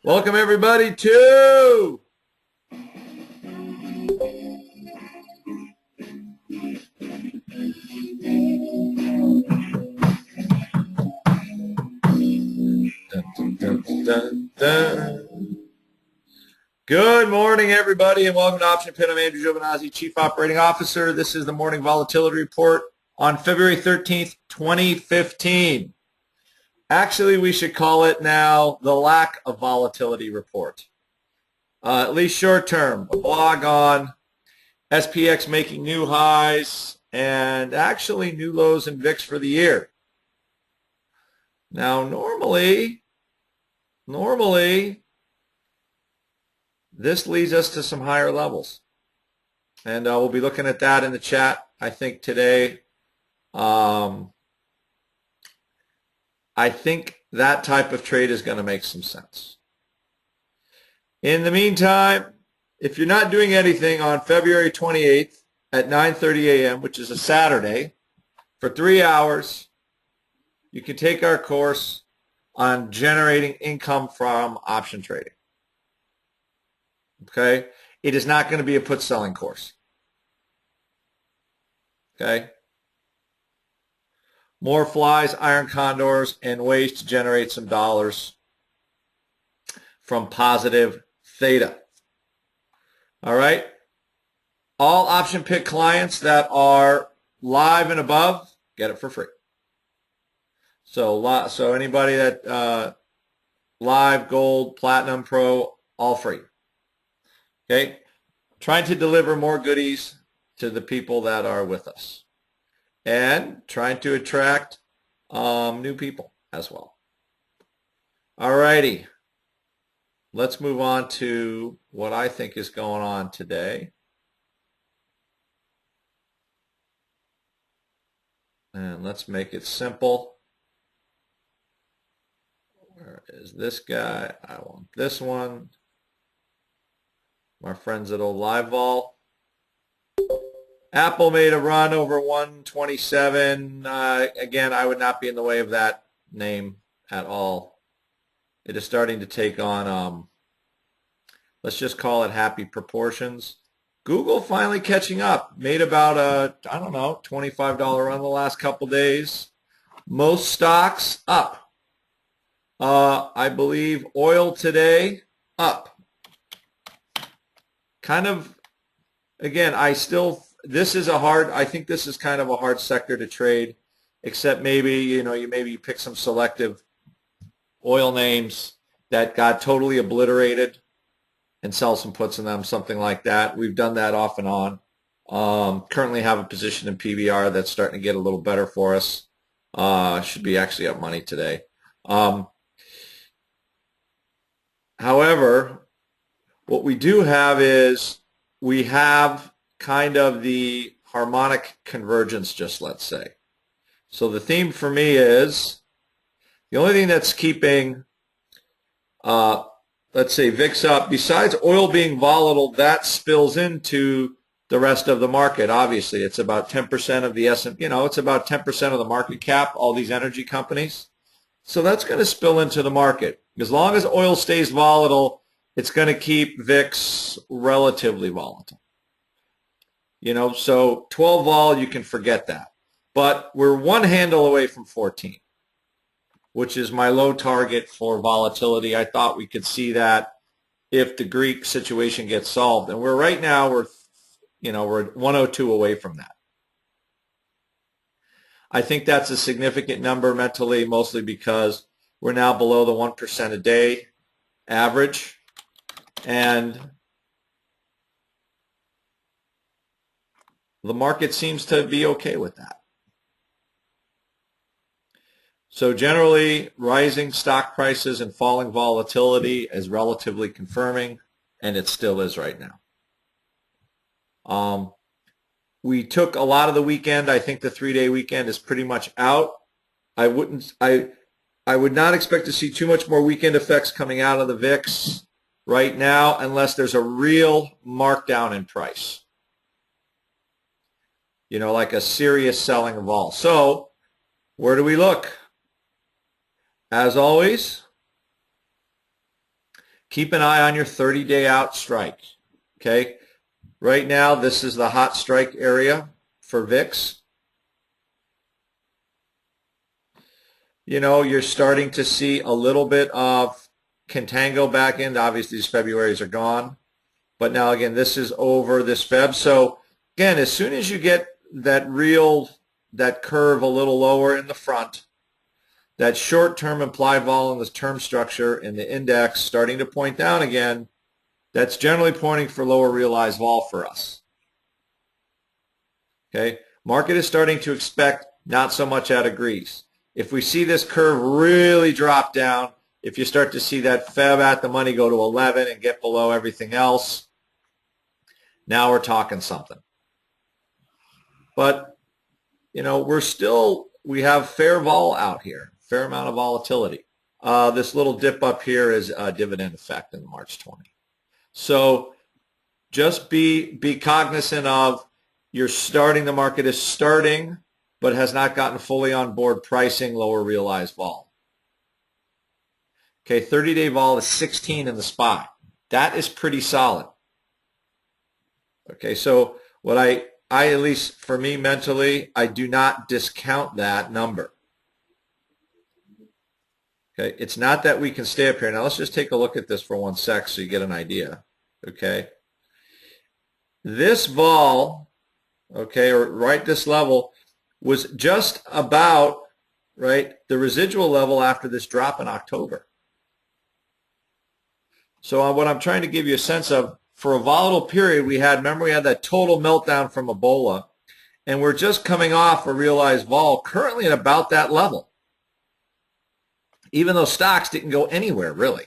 Welcome everybody to dun, dun, dun, dun. Good morning everybody and welcome to Option Pin. I'm Andrew Giovinazzi, Chief Operating Officer. This is the morning volatility report on February 13th, 2015. Actually, we should call it now the lack of volatility report. At least short term. A blog on SPX making new highs and actually new lows in VIX for the year. Now, normally, this leads us to some higher levels. And we'll be looking at that in the chat, I think, today. I think that type of trade is going to make some sense. In the meantime, if you're not doing anything on February 28th at 9:30 a.m., which is a Saturday, for 3 hours, you can take our course on generating income from option trading. Okay? It is not going to be a put selling course. Okay? More flies, iron condors, and ways to generate some dollars from positive theta. All right? All option pick clients that are live and above get it for free. So anybody that live, gold, platinum, pro, all free. Okay? Trying to deliver more goodies to the people that are with us. And trying to attract new people as well. All righty. Let's move on to what I think is going on today. And let's make it simple. Where is this guy? I want this one. My friends at Old Live Vol. Apple made a run over 127. Again, I would not be in the way of that name at all. It is starting to take on, let's just call it happy proportions. Google finally catching up. Made about a, I don't know, $25 run the last couple days. Most stocks up. I believe oil today up. Kind of, again, I think this is kind of a hard sector to trade, except maybe, you pick some selective oil names that got totally obliterated and sell some puts in them, something like that. We've done that off and on. Currently have a position in PBR that's starting to get a little better for us. Should be actually up money today. However, what we do have is we have kind of the harmonic convergence, just let's say. So the theme for me is the only thing that's keeping, let's say, VIX up, besides oil being volatile, that spills into the rest of the market. Obviously, it's about 10% of the S&P, it's about 10% of the market cap, all these energy companies. So that's going to spill into the market. As long as oil stays volatile, it's going to keep VIX relatively volatile. So 12 vol, you can forget that. But we're one handle away from 14, which is my low target for volatility. I thought we could see that if the Greek situation gets solved. And right now, we're 102 away from that. I think that's a significant number mentally, mostly because we're now below the 1% a day average. And the market seems to be okay with that. So generally, rising stock prices and falling volatility is relatively confirming, and it still is right now. We took a lot of the weekend. I think the 3-day weekend is pretty much out. I would not expect to see too much more weekend effects coming out of the VIX right now unless there's a real markdown in price. Like a serious selling of all. So where do we look? As always, Keep an eye on your 30-day out strike. Okay, right now this is the hot strike area for VIX. You know, you're starting to see a little bit of contango back in. Obviously, these Februarys are gone. But now, again, this is over this Feb. So, again, as soon as you get that curve a little lower in the front, that short-term implied vol in the term structure in the index starting to point down again, that's generally pointing for lower realized vol for us. Okay, market is starting to expect not so much out of Greece. If we see this curve really drop down, if you start to see that Feb at the money go to 11 and get below everything else, now we're talking something. But, you know, we have fair vol out here, fair amount of volatility. This little dip up here is a dividend effect in the March 20. So just be cognizant of the market is starting, but has not gotten fully on board pricing lower realized vol. Okay, 30-day vol is 16 in the SPY. That is pretty solid. Okay, so what I at least for me mentally, I do not discount that number. Okay, it's not that we can stay up here. Now let's just take a look at this for 1 sec so you get an idea. Okay, this vol, okay, or right this level was just about right the residual level after this drop in October. So what I'm trying to give you a sense of, for a volatile period, remember we had that total meltdown from Ebola, and we're just coming off a realized vol currently at about that level, even though stocks didn't go anywhere really.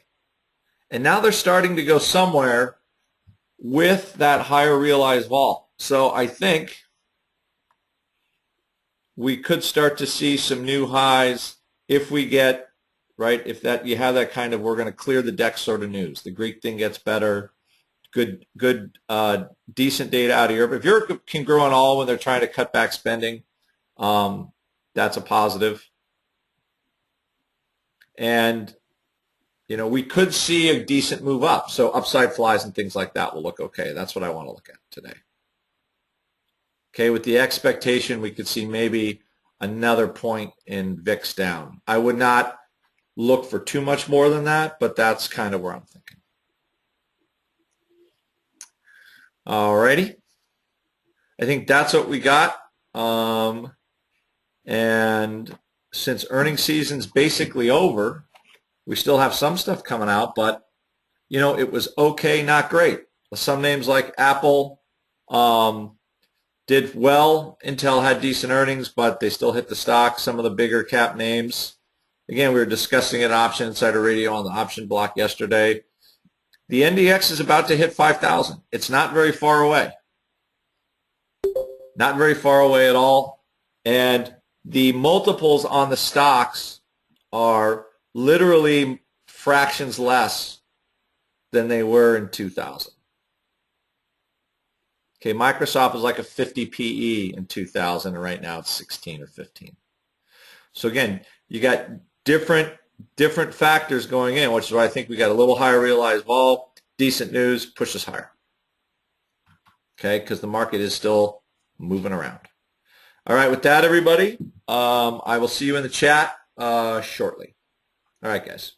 And now they're starting to go somewhere with that higher realized vol. So I think we could start to see some new highs if we get, right, if that you have that kind of, we're going to clear the deck sort of news. The Greek thing gets better. Good, decent data out of Europe. If Europe can grow on all when they're trying to cut back spending, that's a positive. And, you know, we could see a decent move up. So upside flies and things like that will look okay. That's what I want to look at today. Okay, with the expectation we could see maybe another point in VIX down. I would not look for too much more than that, but that's kind of where I'm thinking. Alrighty, I think that's what we got. And since earnings season's basically over, we still have some stuff coming out, but you know, it was okay, not great. Some names like Apple did well. Intel had decent earnings, but they still hit the stock. Some of the bigger cap names. Again, we were discussing it Option Insider Radio on the option block yesterday. The NDX is about to hit 5,000. It's not very far away. Not very far away at all. And the multiples on the stocks are literally fractions less than they were in 2000. Okay, Microsoft was like a 50 PE in 2000, and right now it's 16 or 15. So again, you got different factors going in, which is why I think we got a little higher realized vol, decent news, pushes higher. Okay, because the market is still moving around. All right, with that, everybody, I will see you in the chat shortly. All right, guys.